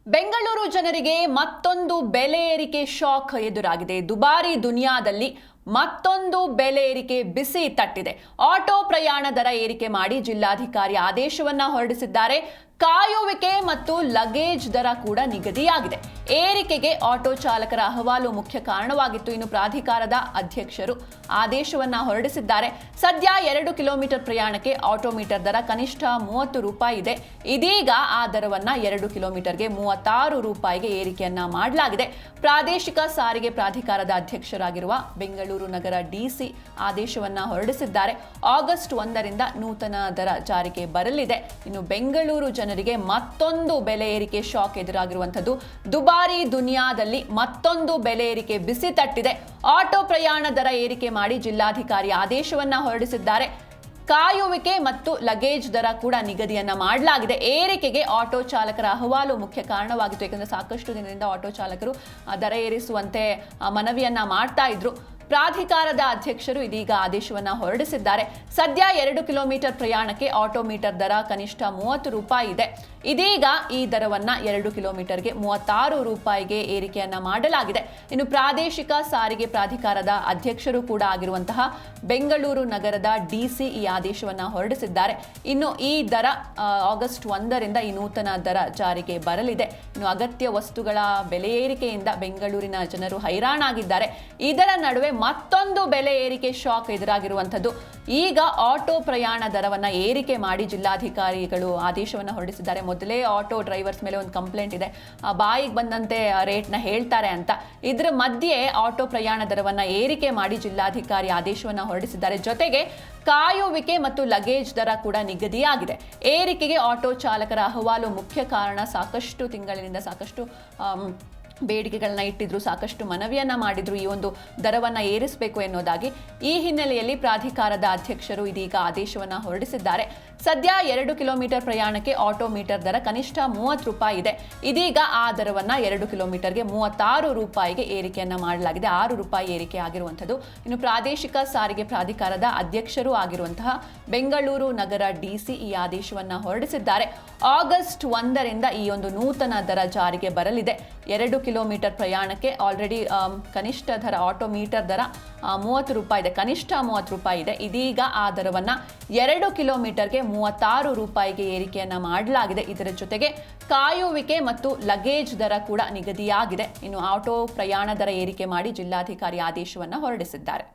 ಬೆಂಗಳೂರು ಜನರಿಗೆ ಮತ್ತೊಂದು ಬೆಲೆ ಏರಿಕೆ ಶಾಕ್ ಎದುರಾಗಿದೆ. ದುಬಾರಿ ದುನಿಯಾದಲ್ಲಿ ಮತ್ತೊಂದು ಬೆಲೆ ಏರಿಕೆ ಬಿಸಿ ತಟ್ಟಿದೆ. ಆಟೋ ಪ್ರಯಾಣ ದರ ಏರಿಕೆ ಮಾಡಿ ಜಿಲ್ಲಾಧಿಕಾರಿ ಆದೇಶವನ್ನ ಹೊರಡಿಸಿದ್ದಾರೆ. ಕಾಯುವಿಕೆ ಮತ್ತು ಲಗೇಜ್ ದರ ಕೂಡ ನಿಗದಿಯಾಗಿದೆ. ಏರಿಕೆಗೆ ಆಟೋ ಚಾಲಕರ ಅಹವಾಲು ಮುಖ್ಯ ಕಾರಣವಾಗಿತ್ತು. ಇನ್ನು ಪ್ರಾಧಿಕಾರದ ಅಧ್ಯಕ್ಷರು ಆದೇಶವನ್ನ ಹೊರಡಿಸಿದ್ದಾರೆ. ಸದ್ಯ 2 ಕಿಲೋಮೀಟರ್ ಪ್ರಯಾಣಕ್ಕೆ ಆಟೋಮೀಟರ್ ದರ ಕನಿಷ್ಠ 30 ರೂಪಾಯಿ ಇದೆ. ಇದೀಗ ಆ ದರವನ್ನ 2 ಕಿಲೋಮೀಟರ್ಗೆ 36 ರೂಪಾಯಿಗೆ ಏರಿಕೆಯನ್ನ ಮಾಡಲಾಗಿದೆ. ಪ್ರಾದೇಶಿಕ ಸಾರಿಗೆ ಪ್ರಾಧಿಕಾರದ ಅಧ್ಯಕ್ಷರಾಗಿರುವ ಬೆಂಗಳೂರು ನಗರ ಡಿಸಿ ಆದೇಶವನ್ನ ಹೊರಡಿಸಿದ್ದಾರೆ. ಆಗಸ್ಟ್ 1ರಿಂದ ನೂತನ ದರ ಜಾರಿಗೆ ಬರಲಿದೆ. ಇನ್ನು ಬೆಂಗಳೂರು ಜನರಿಗೆ ಮತ್ತೊಂದು ಬೆಲೆ ಏರಿಕೆ ಶಾಕ್ ಎದುರಾಗಿರುವಂತದ್ದು. ದುಬಾರಿ ದುನಿಯಾದಲ್ಲಿ ಮತ್ತೊಂದು ಬೆಲೆ ಏರಿಕೆ ಬಿಸಿ ತಟ್ಟಿದೆ. ಆಟೋ ಪ್ರಯಾಣ ದರ ಏರಿಕೆ ಮಾಡಿ ಜಿಲ್ಲಾಧಿಕಾರಿ ಆದೇಶವನ್ನ ಹೊರಡಿಸಿದ್ದಾರೆ. ಕಾಯುವಿಕೆ ಮತ್ತು ಲಗೇಜ್ ದರ ಕೂಡ ನಿಗದಿಯನ್ನ ಮಾಡಲಾಗಿದೆ. ಏರಿಕೆಗೆ ಆಟೋ ಚಾಲಕರ ಅಹವಾಲು ಮುಖ್ಯ ಕಾರಣವಾಗಿತ್ತು. ಯಾಕಂದ್ರೆ ಸಾಕಷ್ಟು ದಿನದಿಂದ ಆಟೋ ಚಾಲಕರು ದರ ಏರಿಸುವಂತೆ ಮನವಿಯನ್ನ ಮಾಡ್ತಾ ಇದ್ರು. ಪ್ರಾಧಿಕಾರದ ಅಧ್ಯಕ್ಷರು ಇದೀಗ ಆದೇಶವನ್ನ ಹೊರಡಿಸಿದ್ದಾರೆ. ಸದ್ಯ 2 ಕಿಲೋಮೀಟರ್ ಪ್ರಯಾಣಕ್ಕೆ ಆಟೋಮೀಟರ್ ದರ ಕನಿಷ್ಠ 30 ರೂಪಾಯಿ ಇದೆ. ಇದೀಗ ಈ ದರವನ್ನ 2 ಕಿಲೋಮೀಟರ್ಗೆ 36 ರೂಪಾಯಿಗೆ ಏರಿಕೆಯನ್ನ ಮಾಡಲಾಗಿದೆ. ಇನ್ನು ಪ್ರಾದೇಶಿಕ ಸಾರಿಗೆ ಪ್ರಾಧಿಕಾರದ ಅಧ್ಯಕ್ಷರು ಕೂಡ ಆಗಿರುವಂತಹ ಬೆಂಗಳೂರು ನಗರದ ಡಿಸಿ ಈ ಆದೇಶವನ್ನ ಹೊರಡಿಸಿದ್ದಾರೆ. ಇನ್ನು ಈ ದರ ಆಗಸ್ಟ್ 1ರಿಂದ ಈ ನೂತನ ದರ ಜಾರಿಗೆ ಬರಲಿದೆ. ಇನ್ನು ಅಗತ್ಯ ವಸ್ತುಗಳ ಬೆಲೆ ಏರಿಕೆಯಿಂದ ಬೆಂಗಳೂರಿನ ಜನರು ಹೈರಾಣಾಗಿದ್ದಾರೆ. ಇದರ ನಡುವೆ ಮತ್ತೊಂದು ಬೆಲೆ ಏರಿಕೆ ಶಾಕ್ ಎದುರಾಗಿರುವಂತದ್ದು. ಈಗ ಆಟೋ ಪ್ರಯಾಣ ದರವನ್ನ ಏರಿಕೆ ಮಾಡಿ ಜಿಲ್ಲಾಧಿಕಾರಿಗಳು ಆದೇಶವನ್ನ ಹೊರಡಿಸಿದ್ದಾರೆ. ಮೊದಲೇ ಆಟೋ ಡ್ರೈವರ್ಸ್ ಮೇಲೆ ಒಂದು ಕಂಪ್ಲೇಂಟ್ ಇದೆ, ಬಾಯಿಗೆ ಬಂದಂತೆ ರೇಟ್ನ ಹೇಳ್ತಾರೆ ಅಂತ. ಇದರ ಮಧ್ಯೆ ಆಟೋ ಪ್ರಯಾಣ ದರವನ್ನ ಏರಿಕೆ ಮಾಡಿ ಜಿಲ್ಲಾಧಿಕಾರಿ ಆದೇಶವನ್ನ ಹೊರಡಿಸಿದ್ದಾರೆ. ಜೊತೆಗೆ ಕಾಯುವಿಕೆ ಮತ್ತು ಲಗೇಜ್ ದರ ಕೂಡ ನಿಗದಿಯಾಗಿದೆ. ಏರಿಕೆಗೆ ಆಟೋ ಚಾಲಕರ ಅಹವಾಲು ಮುಖ್ಯ ಕಾರಣ. ಸಾಕಷ್ಟು ತಿಂಗಳಿನಿಂದ ಸಾಕಷ್ಟು ಬೇಡಿಕೆಗಳನ್ನ ಇಟ್ಟಿದ್ರು, ಸಾಕಷ್ಟು ಮನವಿಯನ್ನ ಮಾಡಿದ್ರು ಈ ಒಂದು ದರವನ್ನ ಏರಿಸಬೇಕು ಎನ್ನುವುದಾಗಿ. ಈ ಹಿನ್ನೆಲೆಯಲ್ಲಿ ಪ್ರಾಧಿಕಾರದ ಅಧ್ಯಕ್ಷರು ಇದೀಗ ಆದೇಶವನ್ನ ಹೊರಡಿಸಿದ್ದಾರೆ. ಸದ್ಯ 2 ಕಿಲೋಮೀಟರ್ ಪ್ರಯಾಣಕ್ಕೆ ಆಟೋಮೀಟರ್ ದರ ಕನಿಷ್ಠ 30 ರೂಪಾಯಿ ಇದೆ. ಇದೀಗ ಆ ದರವನ್ನ 2 ಕಿಲೋಮೀಟರ್ಗೆ 36 ರೂಪಾಯಿಗೆ ಏರಿಕೆಯನ್ನ ಮಾಡಲಾಗಿದೆ. 6 ರೂಪಾಯಿ ಏರಿಕೆ ಆಗಿರುವಂಥದ್ದು. ಇನ್ನು ಪ್ರಾದೇಶಿಕ ಸಾರಿಗೆ ಪ್ರಾಧಿಕಾರದ ಅಧ್ಯಕ್ಷರು ಆಗಿರುವಂತಹ ಬೆಂಗಳೂರು ನಗರ ಡಿಸಿ ಈ ಆದೇಶವನ್ನ ಹೊರಡಿಸಿದ್ದಾರೆ. ಆಗಸ್ಟ್ 1ರಿಂದ ಈ ಒಂದು ನೂತನ ದರ ಜಾರಿಗೆ ಬರಲಿದೆ. 2 ಕಿಲೋಮೀಟರ್ ಪ್ರಯಾಣಕ್ಕೆ ಆಲ್ರೆಡಿ ಕನಿಷ್ಠ ದರ ಆಟೋಮೀಟರ್ ದರ 30 ರೂಪಾಯಿ ಇದೆ, ಕನಿಷ್ಠ 30 ರೂಪಾಯಿ ಇದೆ. ಇದೀಗ ಆ ದರವನ್ನ 2 ಕಿಲೋಮೀಟರ್ಗೆ 36 ರೂಪಾಯಿಗೆ ಏರಿಕೆಯನ್ನ ಮಾಡಲಾಗಿದೆ. ಇದರ ಜೊತೆಗೆ ಕಾಯುವಿಕೆ ಮತ್ತು ಲಗೇಜ್ ದರ ಕೂಡ ನಿಗದಿಯಾಗಿದೆ. ಇನ್ನು ಆಟೋ ಪ್ರಯಾಣ ದರ ಏರಿಕೆ ಮಾಡಿ ಜಿಲ್ಲಾಧಿಕಾರಿ ಆದೇಶವನ್ನ ಹೊರಡಿಸಿದ್ದಾರೆ.